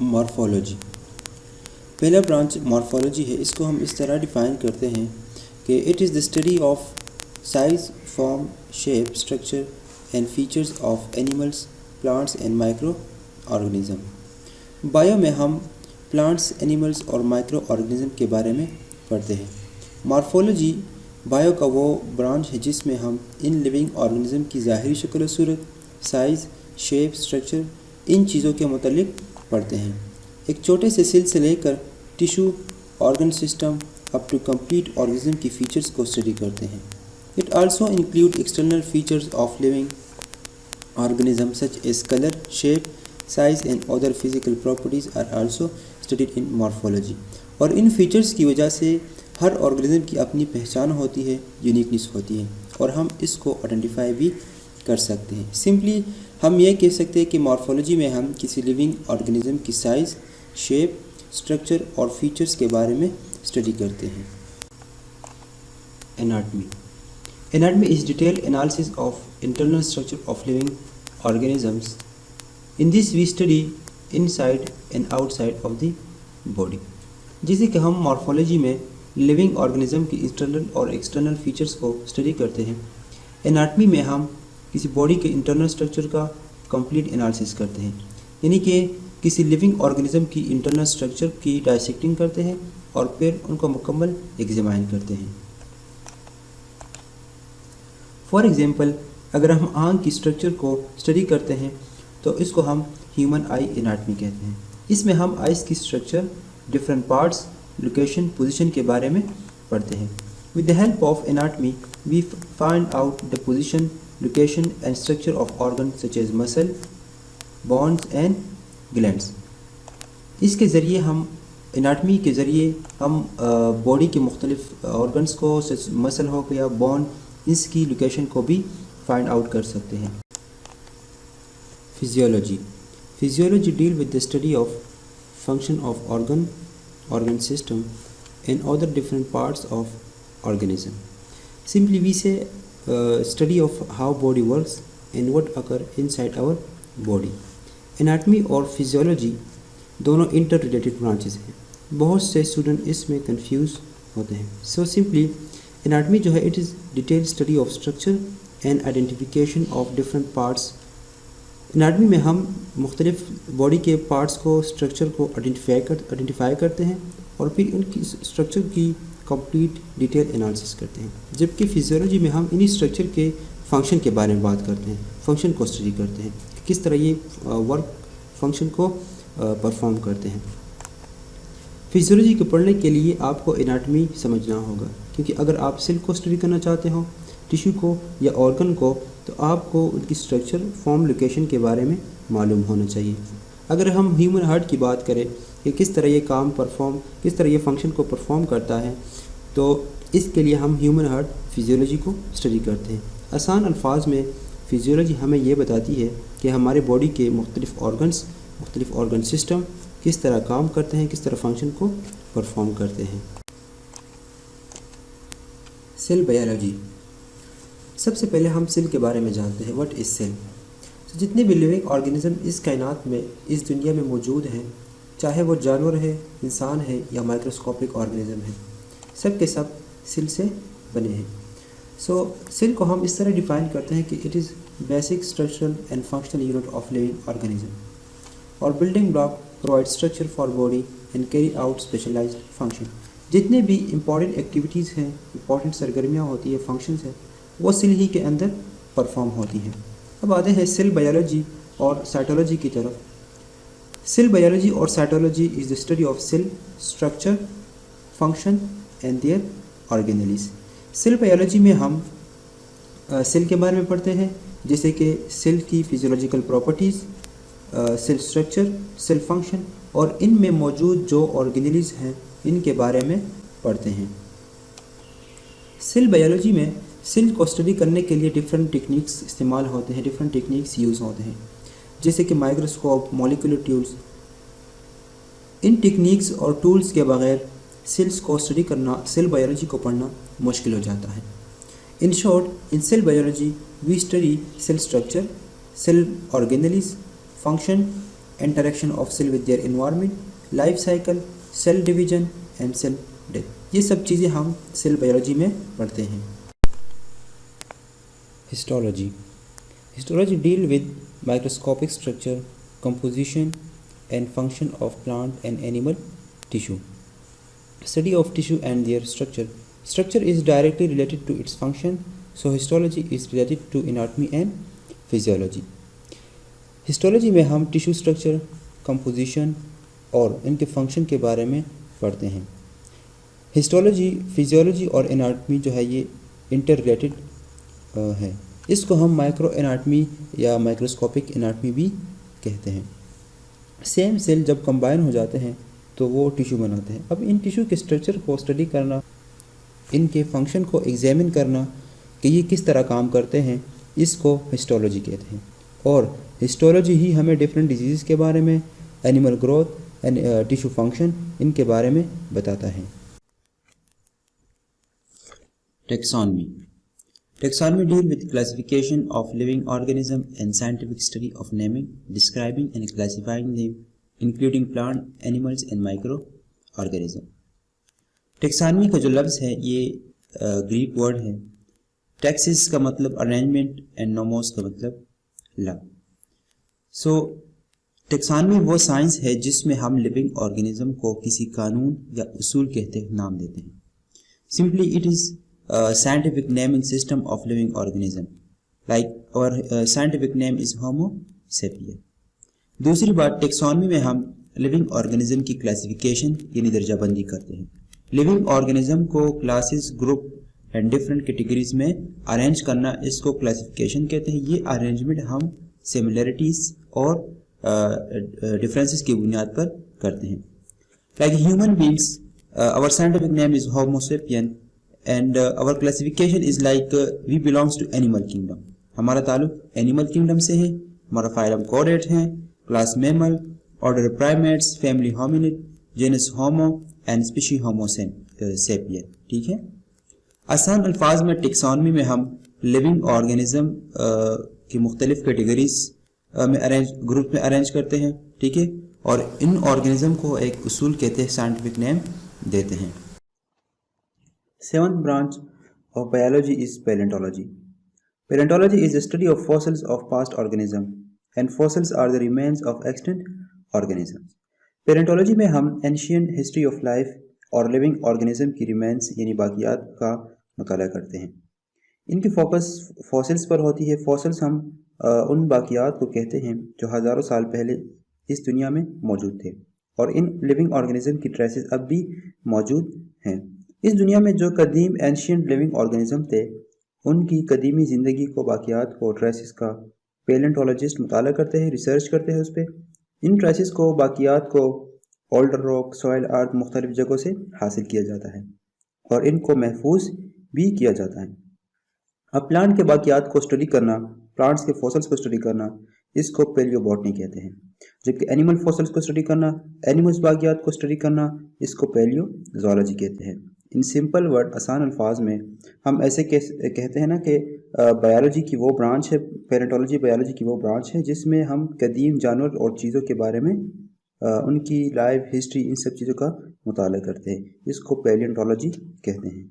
Morphology پہلا branch morphology ہے. اس کو ہم اس طرح ڈیفائن کرتے ہیں کہ it is the study of size, form, shape, structure and features of animals, plants and micro organism. Bio میں ہم پلانٹس، اینیملس اور مائکرو آرگنزم کے بارے میں پڑھتے ہیں. مارفولوجی بایو کا وہ برانچ ہے جس میں ہم ان لیونگ آرگنزم کی ظاہری شکل و صورت، سائز، شیپ، اسٹرکچر، ان چیزوں کے متعلق پڑھتے ہیں. ایک چھوٹے سے سیل سے لے کر tissue, organ system up to complete organism کی فیچرز کو اسٹڈی کرتے ہیں. It also include external features of living organism such as colour, shape, size and other physical properties are also studied in morphology. اور ان features کی وجہ سے ہر organism کی اپنی پہچان ہوتی ہے، یونیکنیس ہوتی ہے، اور ہم اس کو آئیڈینٹیفائی بھی کر سکتے ہیں. سمپلی ہم یہ کہہ سکتے ہیں کہ مارفولوجی میں ہم کسی لیونگ آرگنزم کی سائز، شیپ، اسٹرکچر اور فیچرز کے بارے میں اسٹڈی کرتے ہیں. Anatomy is detailed analysis of internal structure of living organisms. In this we study inside and outside of the body. جیسے کہ ہم مارفولوجی میں لیونگ آرگنزم کی انٹرنل اور ایکسٹرنل فیچرز کو اسٹڈی کرتے ہیں، اناٹمی میں ہم کسی باڈی کے انٹرنل اسٹرکچر کا کمپلیٹ انالیسس کرتے ہیں، یعنی کہ کسی لیونگ آرگنزم کی انٹرنل اسٹرکچر کی ڈائسیکٹنگ کرتے ہیں اور پھر ان کو مکمل ایگزامائن کرتے ہیں. فار ایگزامپل اگر ہم آنکھ کی اسٹرکچر کو اسٹڈی کرتے ہیں تو اس کو ہم ہیومن آئی اناٹمی کہتے ہیں. اس میں ہم آئز کی structure, different parts, location, position کے بارے میں پڑھتے ہیں. With the help of anatomy we find out the position, location and structure of organ such as muscle, bones and glands. اس کے ذریعے ہم اناٹمی کے ذریعے ہم باڈی کے مختلف آرگنس کو، مسل ہو یا بون، اس کی لوکیشن کو بھی فائنڈ آؤٹ کر سکتے ہیں. Physiology deal with the study of function of organ system and other different parts of organism. Simply we say study of how body works and what occur inside our body. Anatomy اور physiology دونوں inter related branches ہیں. بہت سے student اس میں confuse ہوتے ہیں. So simply anatomy جو ہے it is detail study of structure and identification of different parts. Anatomy میں ہم مختلف باڈی کے پارٹس کو، اسٹرکچر کو آئیڈینٹیفائی کرتے ہیں اور پھر ان کی اسٹرکچر کی کمپلیٹ ڈیٹیل انالیسس کرتے ہیں. جبکہ فزیولوجی میں ہم انہی اسٹرکچر کے فنکشن کے بارے میں بات کرتے ہیں، فنکشن کو اسٹڈی کرتے ہیں، کس طرح یہ ورک فنکشن کو پرفارم کرتے ہیں. فزیولوجی کو پڑھنے کے لیے آپ کو اناٹمی سمجھنا ہوگا، کیونکہ اگر آپ سیل کو اسٹڈی کرنا چاہتے ہو، ٹیشو کو یا آرگن کو، تو آپ کو ان کی اسٹرکچر، فارم، لوکیشن کے بارے میں معلوم ہونا چاہیے. اگر ہم ہیومن ہارٹ کی بات کریں کہ کس طرح یہ کس طرح یہ فنکشن کو پرفارم کرتا ہے، تو اس کے لیے ہم ہیومن ہارٹ فزیولوجی کو اسٹڈی کرتے ہیں. آسان الفاظ میں فزیولوجی ہمیں یہ بتاتی ہے کہ ہمارے باڈی کے مختلف آرگن سسٹم کس طرح کام کرتے ہیں، کس طرح فنکشن کو پرفارم کرتے ہیں. Cell biology. سب سے پہلے ہم سیل کے بارے میں جانتے ہیں. What is cell? جتنے بھی لیونگ آرگنزم اس کائنات میں، اس دنیا میں موجود ہیں، چاہے وہ جانور ہے، انسان ہے یا مائکروسکوپک آرگنزم ہے، سب کے سب سیل سے بنے ہیں. سو سیل کو ہم اس طرح ڈیفائن کرتے ہیں کہ it is basic structural and functional unit of living organism اور building block provide structure for body and carry out specialised function. جتنے بھی امپورٹنٹ ایکٹیویٹیز ہیں، امپورٹنٹ سرگرمیاں ہوتی ہیں، فنکشنز ہیں، وہ سیل ہی کے اندر پرفارم ہوتی ہیں. اب آتے ہیں سیل بایولوجی اور سائٹولوجی کی طرف. سیل بایولوجی اور cytology is the study of cell structure, function and their organelles. Cell biology میں ہم سیل کے بارے میں پڑھتے ہیں، جیسے کہ سیل کی physiological properties, cell structure, cell function, اور ان میں موجود جو آرگینیلیز ہیں ان کے بارے میں پڑھتے ہیں. سیل بایولوجی میں سیل کو اسٹڈی کرنے کے لیے ڈفرینٹ ٹیکنیکس استعمال ہوتے ہیں، ڈفرینٹ ٹیکنیکس یوز ہوتے ہیں، جیسے کہ مائکروسکوپ، مولیکولر ٹولز. ان ٹیکنیکس اور ٹولز کے بغیر سیلز کو اسٹڈی کرنا، سیل بایولوجی کو پڑھنا مشکل ہو جاتا ہے. In short, in cell biology we study cell structure, cell organelles, function interaction of cell with their environment, life cycle, cell division and cell death. یہ سب چیزیں ہم سیل بایولوجی میں پڑھتے ہیں. Histology. Histology deal with microscopic structure, composition and function of plant and animal tissue. Study of tissue and their structure. Structure is directly related to its function, so histology is related to anatomy and physiology. Histology میں ہم tissue structure, composition اور ان کے function کے بارے میں پڑھتے ہیں. Histology, physiology اور اناٹمی جو ہے یہ انٹر ریلیٹڈ ہے. اس کو ہم مائکرو اناٹمی یا مائکروسکوپک اناٹمی بھی کہتے ہیں. سیم سیل جب کمبائن ہو جاتے ہیں تو وہ ٹیشو بناتے ہیں. اب ان ٹیشو کے اسٹرکچر کو اسٹڈی کرنا، ان کے فنکشن کو ایگزامن کرنا کہ یہ کس طرح کام کرتے ہیں، اس کو ہسٹولوجی کہتے ہیں. اور ہسٹولوجی ہی ہمیں ڈفرینٹ ڈیزیز کے بارے میں، اینیمل گروتھ، ٹیشو فنکشن ان کے بارے میں بتاتا ہے. Taxonomy. Taxonomy deal with classification of living organism and scientific study of naming, describing and classifying them including plant, animals and micro organism. Taxonomy کا جو لفظ ہے یہ گریک ورڈ ہے. ٹیکسس کا مطلب ارینجمنٹ اینڈ نوموس کا مطلب لو. سو ٹیکسانومی وہ سائنس ہے جس میں ہم لیونگ آرگینزم کو کسی قانون یا اصول کہتے نام دیتے ہیں. Simply it is scientific naming system of living organism, like our scientific name is Homo sapien. دوسری بات، ٹیکسانومی میں ہم لیونگ آرگینزم کی کلاسیفیکیشن یعنی درجہ بندی کرتے ہیں. لیونگ آرگینزم کو classes, group and different categories میں ارینج کرنا، اس کو کلاسیفیکیشن کہتے ہیں. یہ ارینجمنٹ ہم سملیرٹیز اور ڈفرینسز کی بنیاد پر کرتے ہیں. Like human beings, our scientific name is Homo sapien and our classification is like we belongs to animal kingdom. ہمارا تعلق animal kingdom سے ہے. ہمارا phylum chordate ہے، class mammal، order primates، family hominid، genus Homo and species Homo sapien. ٹھیک ہے. آسان الفاظ میں ٹیکسانومی میں ہم لیونگ آرگینزم کی مختلف کیٹیگریز میں گروپ میں ارینج کرتے ہیں. ٹھیک ہے. اور ان آرگینزم کو ایک اصول کہتے ہیں، سائنٹیفک نیم دیتے ہیں. Seventh branch of biology is paleontology. Paleontology is the study of fossils of past organisms, and fossils are the remains of extinct organisms. Paleontology میں ہم ancient history of life اور living organism کی remains یعنی باقیات کا مطالعہ کرتے ہیں. ان کی فوکس فاسلز پر ہوتی ہے. فاسلز ہم ان باقیات کو کہتے ہیں جو ہزاروں سال پہلے اس دنیا میں موجود تھے، اور ان لیونگ آرگینزم کی ٹریسز اب بھی موجود ہیں. اس دنیا میں جو قدیم اینشینٹ لیونگ آرگینزم تھے، ان کی قدیمی زندگی کو، باقیات کو، ٹریسز کا پیلنٹولوجسٹ مطالعہ کرتے ہیں، ریسرچ کرتے ہیں اس پہ. ان ٹریسز کو، باقیات کو اولڈر راک، سوائل ارتھ، مختلف جگہوں سے حاصل کیا جاتا ہے اور ان کو محفوظ بھی کیا جاتا ہے. اب پلانٹ کے باقیات کو اسٹڈی کرنا، پلانٹس کے فوسلز کو اسٹڈی کرنا، اس کو پیلیو باٹنی کہتے ہیں. جبکہ اینیمل فوسلز کو اسٹڈی کرنا، اینیملز باقیات کو اسٹڈی کرنا، اس کو پیلیو زوالوجی کہتے ہیں. ان سمپل ورڈ، آسان الفاظ میں ہم ایسے کہتے ہیں نا کہ بایولوجی کی وہ برانچ ہے، پیلنٹولوجی بایولوجی کی وہ برانچ ہے جس میں ہم قدیم جانور اور چیزوں کے بارے میں ان کی لائف ہسٹری، ان سب چیزوں کا مطالعہ کرتے ہیں. اس کو پیلنٹولوجی کہتے ہیں.